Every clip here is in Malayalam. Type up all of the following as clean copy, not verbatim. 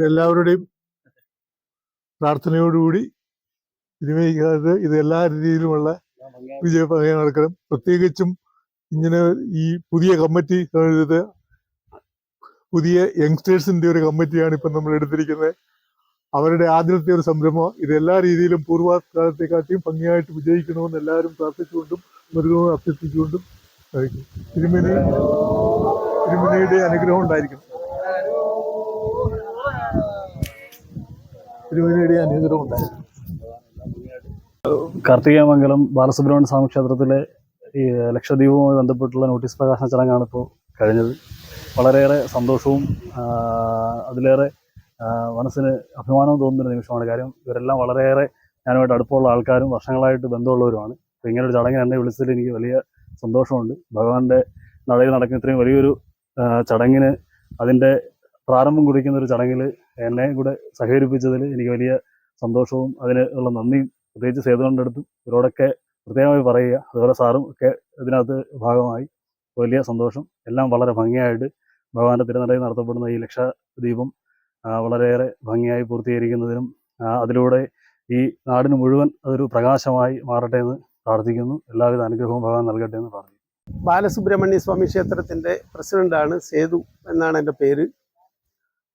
എല്ലാവരുടെയും പ്രാർത്ഥനയോടുകൂടി വിനിമയിക്കാതെ ഇത് എല്ലാ രീതിയിലുമുള്ള വിജയപഥം നടക്കണം. പ്രത്യേകിച്ചും ഇങ്ങനെ ഈ പുതിയ കമ്മിറ്റി, പുതിയ യങ്സ്റ്റേഴ്സിന്റെ ഒരു കമ്മിറ്റിയാണ് ഇപ്പം നമ്മൾ എടുത്തിരിക്കുന്നത്. അവരുടെ ആദ്യത്തെ ഒരു സംരംഭം ഇത് എല്ലാ രീതിയിലും പൂർവ്വകാലത്തെക്കാട്ടിയും ഭംഗിയായിട്ട് വിജയിക്കണമെന്ന് എല്ലാവരും പ്രാർത്ഥിച്ചുകൊണ്ടും മൃഗവും അഭ്യർത്ഥിച്ചുകൊണ്ടും തിരുമേനിയുടെ അനുഗ്രഹം ഉണ്ടായിരിക്കണം. തിരുമേനിയുടെ അനുഗ്രഹം ഉണ്ടായിരിക്കണം. കാർത്തികേയമംഗലം ബാലസുബ്രഹ്മണ്യ സ്വാമി ക്ഷേത്രത്തിലെ ഈ ലക്ഷദ്വീപുമായി ബന്ധപ്പെട്ടുള്ള നോട്ടീസ് പ്രകാശന ചടങ്ങാണ് ഇപ്പോൾ കഴിഞ്ഞത്. വളരെയേറെ സന്തോഷവും അതിലേറെ മനസ്സിന് അഭിമാനവും തോന്നുന്നൊരു നിമിഷമാണ്. കാര്യം ഇവരെല്ലാം വളരെയേറെ ഞാനുമായിട്ട് അടുപ്പമുള്ള ആൾക്കാരും വർഷങ്ങളായിട്ട് ബന്ധമുള്ളവരുമാണ്. അപ്പോൾ ഇങ്ങനൊരു ചടങ്ങിന് എന്നെ വിളിച്ചതിൽ എനിക്ക് വലിയ സന്തോഷമുണ്ട്. ഭഗവാന്റെ നടയിൽ നടക്കുന്ന ഇത്രയും വലിയൊരു ചടങ്ങിന്, അതിൻ്റെ പ്രാരംഭം കുറിക്കുന്ന ഒരു ചടങ്ങിൽ എന്നെ കൂടെ സഹകരിപ്പിച്ചതിൽ എനിക്ക് വലിയ സന്തോഷവും അതിന് ഉള്ള നന്ദിയും പ്രത്യേകിച്ച് സേതുവിൻ്റെ അടുത്തും ഇവരോടൊക്കെ പ്രത്യേകമായി പറയുക. അതുപോലെ സാറും ഒക്കെ ഇതിനകത്ത് ഭാഗമായി വലിയ സന്തോഷം. എല്ലാം വളരെ ഭംഗിയായിട്ട് ഭഗവാന്റെ തിരുനടയിൽ നടത്തപ്പെടുന്ന ഈ ലക്ഷദ്വീപം വളരെയേറെ ഭംഗിയായി പൂർത്തീകരിക്കുന്നതിനും അതിലൂടെ ഈ നാടിന് മുഴുവൻ അതൊരു പ്രകാശമായി മാറട്ടെ എന്ന് പ്രാർത്ഥിക്കുന്നു. എല്ലാവിധ അനുഗ്രഹവും ഭഗവാൻ നൽകട്ടെ എന്ന് പ്രാർത്ഥിക്കുന്നു. ബാലസുബ്രഹ്മണ്യ സ്വാമി ക്ഷേത്രത്തിൻ്റെ പ്രസിഡന്റാണ് സേതു എന്നാണ് എൻ്റെ പേര്.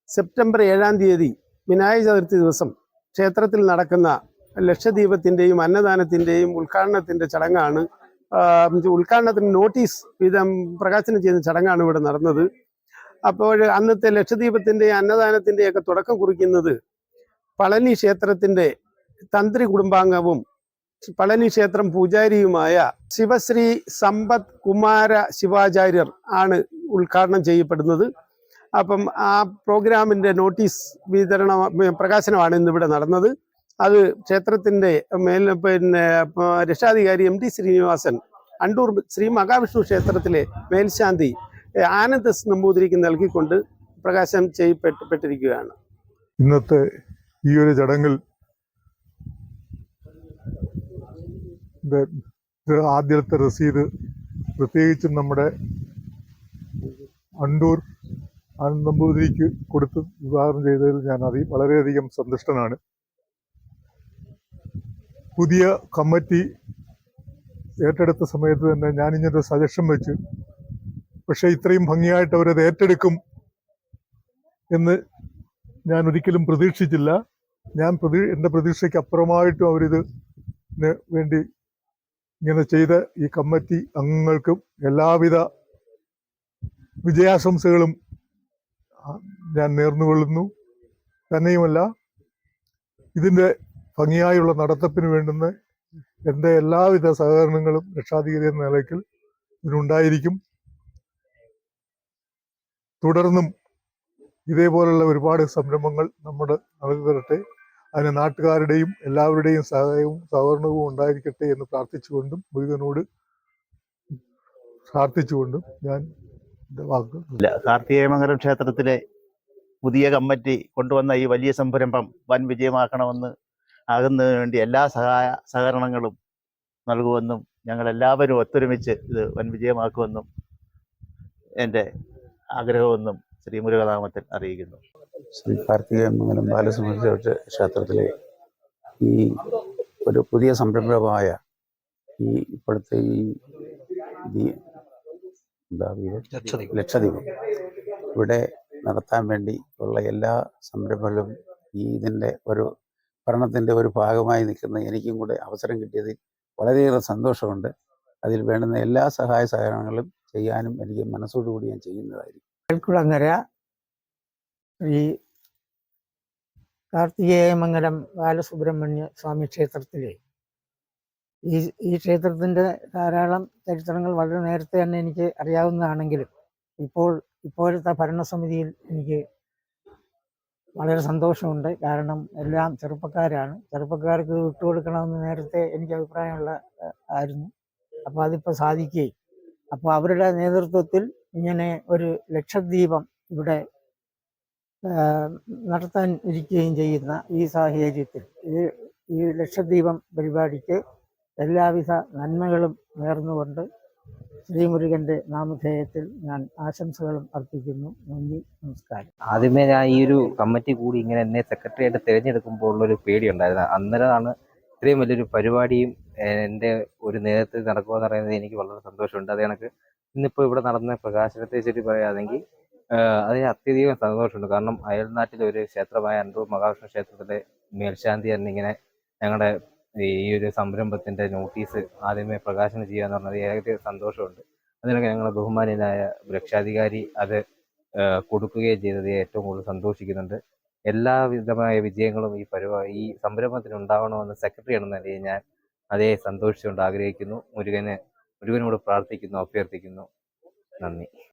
സെപ്റ്റംബർ 7-ാം തീയതി വിനായക ചതുർത്ഥി ദിവസം ക്ഷേത്രത്തിൽ നടക്കുന്ന ലക്ഷദ്വീപത്തിൻ്റെയും അന്നദാനത്തിൻ്റെയും ഉദ്ഘാടനത്തിൻ്റെ ചടങ്ങാണ്. ഉദ്ഘാടനത്തിന് നോട്ടീസ് പ്രകാശനം ചെയ്യുന്ന ചടങ്ങാണ് ഇവിടെ നടന്നത്. അപ്പോൾ അന്നത്തെ ലക്ഷദ്വീപത്തിൻ്റെയും അന്നദാനത്തിൻ്റെയൊക്കെ തുടക്കം കുറിക്കുന്നത് പളനി ക്ഷേത്രത്തിൻ്റെ തന്ത്രി കുടുംബാംഗവും പളനി ക്ഷേത്രം പൂജാരിയുമായ ശിവശ്രീ സമ്പത് കുമാര ശിവാചാര്യർ ആണ് ഉദ്ഘാടനം ചെയ്യപ്പെടുന്നത്. അപ്പം ആ പ്രോഗ്രാമിൻ്റെ നോട്ടീസ് പ്രകാശനമാണ് ഇന്നിവിടെ നടന്നത്. അത് ക്ഷേത്രത്തിൻ്റെ രക്ഷാധികാരി MD ശ്രീനിവാസൻ, അണ്ടൂർ ശ്രീ മഹാവിഷ്ണു ക്ഷേത്രത്തിലെ മേൽശാന്തി ആനന്ദ് നമ്പൂതിരിക്ക് നൽകിക്കൊണ്ട് പ്രകാശനം ചെയ്യപ്പെട്ടിരിക്കുകയാണ്. ഇന്നത്തെ ഈ ഒരു ചടങ്ങിൽ ആദ്യത്തെ രസീത് പ്രത്യേകിച്ചും നമ്മുടെ അണ്ടൂർ ആനന്ദ് നമ്പൂതിരിക്ക് കൊടുത്ത് വിവാഹം ചെയ്തതിൽ ഞാൻ വളരെയധികം സന്തുഷ്ടനാണ്. പുതിയ കമ്മിറ്റി ഏറ്റെടുത്ത സമയത്ത് തന്നെ ഞാനിങ്ങനൊരു സജഷൻ വെച്ച്, പക്ഷേ ഇത്രയും ഭംഗിയായിട്ട് അവരത് ഏറ്റെടുക്കും എന്ന് ഞാൻ ഒരിക്കലും പ്രതീക്ഷിച്ചില്ല. എൻ്റെ പ്രതീക്ഷയ്ക്ക് അപ്പുറമായിട്ടും അവരിതിന് വേണ്ടി ഇങ്ങനെ ചെയ്ത ഈ കമ്മിറ്റി അംഗങ്ങൾക്കും എല്ലാവിധ വിജയാശംസകളും ഞാൻ നേർന്നുകൊള്ളുന്നു. തന്നെയുമല്ല, ഇതിൻ്റെ ഭംഗിയായുള്ള നടത്തിപ്പിന് വേണ്ടുന്ന എൻ്റെ എല്ലാവിധ സഹകരണങ്ങളും രക്ഷാധികാരി എന്ന നിലയ്ക്ക് ഇതിനുണ്ടായിരിക്കും. തുടർന്നും ഇതേപോലുള്ള ഒരുപാട് സംരംഭങ്ങൾ നമ്മുടെ നടത്തി തരട്ടെ. അതിന് നാട്ടുകാരുടെയും എല്ലാവരുടെയും സഹായവും സഹകരണവും ഉണ്ടായിരിക്കട്ടെ എന്ന് പ്രാർത്ഥിച്ചുകൊണ്ടും മുരുകനോട് പ്രാർത്ഥിച്ചുകൊണ്ടും ഞാൻ കാർത്തികേയമംഗലം ക്ഷേത്രത്തിലെ പുതിയ കമ്മിറ്റി കൊണ്ടുവന്ന ഈ വലിയ സംരംഭം വൻ വിജയമാക്കണമെന്ന് ആകുന്നതിന് വേണ്ടി എല്ലാ സഹകരണങ്ങളും നൽകുമെന്നും ഞങ്ങളെല്ലാവരും ഒത്തൊരുമിച്ച് ഇത് വൻ വിജയമാക്കുമെന്നും എൻ്റെ ആഗ്രഹമെന്നും ശ്രീ മുരുകനാമത്തിൽ അറിയിക്കുന്നു. ശ്രീ കാർത്തികേയമംഗലം ബാലസുബ്രഹ്മണ്യ ക്ഷേത്രത്തിലെ ഈ ഒരു പുതിയ സംരംഭമായ ഈ ഇപ്പോഴത്തെ ഈ ലക്ഷദ്വീപം ഇവിടെ നടത്താൻ വേണ്ടി ഉള്ള എല്ലാ സംരംഭങ്ങളും ഇതിൻ്റെ ഒരു ഭരണത്തിൻ്റെ ഒരു ഭാഗമായി നിൽക്കുന്ന എനിക്കും കൂടെ അവസരം കിട്ടിയതിൽ വളരെയേറെ സന്തോഷമുണ്ട്. അതിൽ വേണ്ടുന്ന എല്ലാ സഹായ സഹകരണങ്ങളും ചെയ്യാനും എനിക്ക് മനസ്സോടുകൂടി ഞാൻ ചെയ്യുന്നതായിരിക്കും. മേൽക്കുളങ്ങര ഈ കാർത്തികേയമംഗലം ബാലസുബ്രഹ്മണ്യ സ്വാമി ക്ഷേത്രത്തിലെ ഈ ക്ഷേത്രത്തിൻ്റെ ധാരാളം ചരിത്രങ്ങൾ വളരെ നേരത്തെ തന്നെ എനിക്ക് അറിയാവുന്നതാണെങ്കിലും ഇപ്പോഴത്തെ ഭരണസമിതിയിൽ എനിക്ക് വളരെ സന്തോഷമുണ്ട്. കാരണം എല്ലാം ചെറുപ്പക്കാരാണ്. ചെറുപ്പക്കാർക്ക് വിട്ടുകൊടുക്കണമെന്ന് നേരത്തെ എനിക്ക് അഭിപ്രായമുള്ള ആയിരുന്നു. അപ്പോൾ അതിപ്പോൾ സാധിക്കുകയും അപ്പോൾ അവരുടെ നേതൃത്വത്തിൽ ഇങ്ങനെ ഒരു ലക്ഷദ്വീപം ഇവിടെ നടത്താൻ ഇരിക്കുകയും ചെയ്യുന്ന ഈ സാഹചര്യത്തിൽ ഈ ലക്ഷദ്വീപം പരിപാടിക്ക് എല്ലാവിധ നന്മകളും നേർന്നുകൊണ്ട് ശ്രീമുരുകൻ്റെ നാമധേയത്തിൽ ഞാൻ ആശംസകളും അർപ്പിക്കുന്നു. നന്ദി, നമസ്കാരം. ആദ്യമേ ഞാൻ ഈ ഒരു കമ്മിറ്റി കൂടി ഇങ്ങനെ എന്നെ സെക്രട്ടറി ആയിട്ട് തിരഞ്ഞെടുക്കുമ്പോൾ ഉള്ളൊരു പേടിയുണ്ടായിരുന്നു. അന്നേരമാണ് ഇത്രയും വലിയൊരു പരിപാടിയും എൻ്റെ ഒരു നേതൃത്വത്തിൽ നടക്കുകയെന്ന് പറയുന്നത് എനിക്ക് വളരെ സന്തോഷമുണ്ട്. അത് കണക്ക് ഇന്നിപ്പോൾ ഇവിടെ നടന്ന പ്രകാശനത്തെ ചൊല്ലി പറയുകയാണെങ്കിൽ അതിന് അത്യധികം സന്തോഷമുണ്ട്. കാരണം അയൽനാട്ടിലെ ഒരു ക്ഷേത്രമായ അണ്ടൂർ മഹാവിഷ്ണു ക്ഷേത്രത്തിലെ മേൽശാന്തി എന്നിങ്ങനെ ഞങ്ങളുടെ ഈ ഒരു സംരംഭത്തിൻ്റെ നോട്ടീസ് ആദ്യമേ പ്രകാശനം ചെയ്യുക എന്ന് പറഞ്ഞത് ഏറെ സന്തോഷമുണ്ട്. അതിനൊക്കെ ഞങ്ങൾ ബഹുമാന്യനായ രക്ഷാധികാരി അത് കൊടുക്കുകയും ചെയ്തത് ഏറ്റവും കൂടുതൽ സന്തോഷിക്കുന്നുണ്ട്. എല്ലാവിധമായ വിജയങ്ങളും ഈ സംരംഭത്തിന് ഉണ്ടാവണമെന്ന് സെക്രട്ടറി എന്ന നിലയിൽ ഞാൻ അതേ സന്തോഷിച്ചുകൊണ്ട് ആഗ്രഹിക്കുന്നു. മുരുകനോട് പ്രാർത്ഥിക്കുന്നു, അഭ്യർത്ഥിക്കുന്നു. നന്ദി.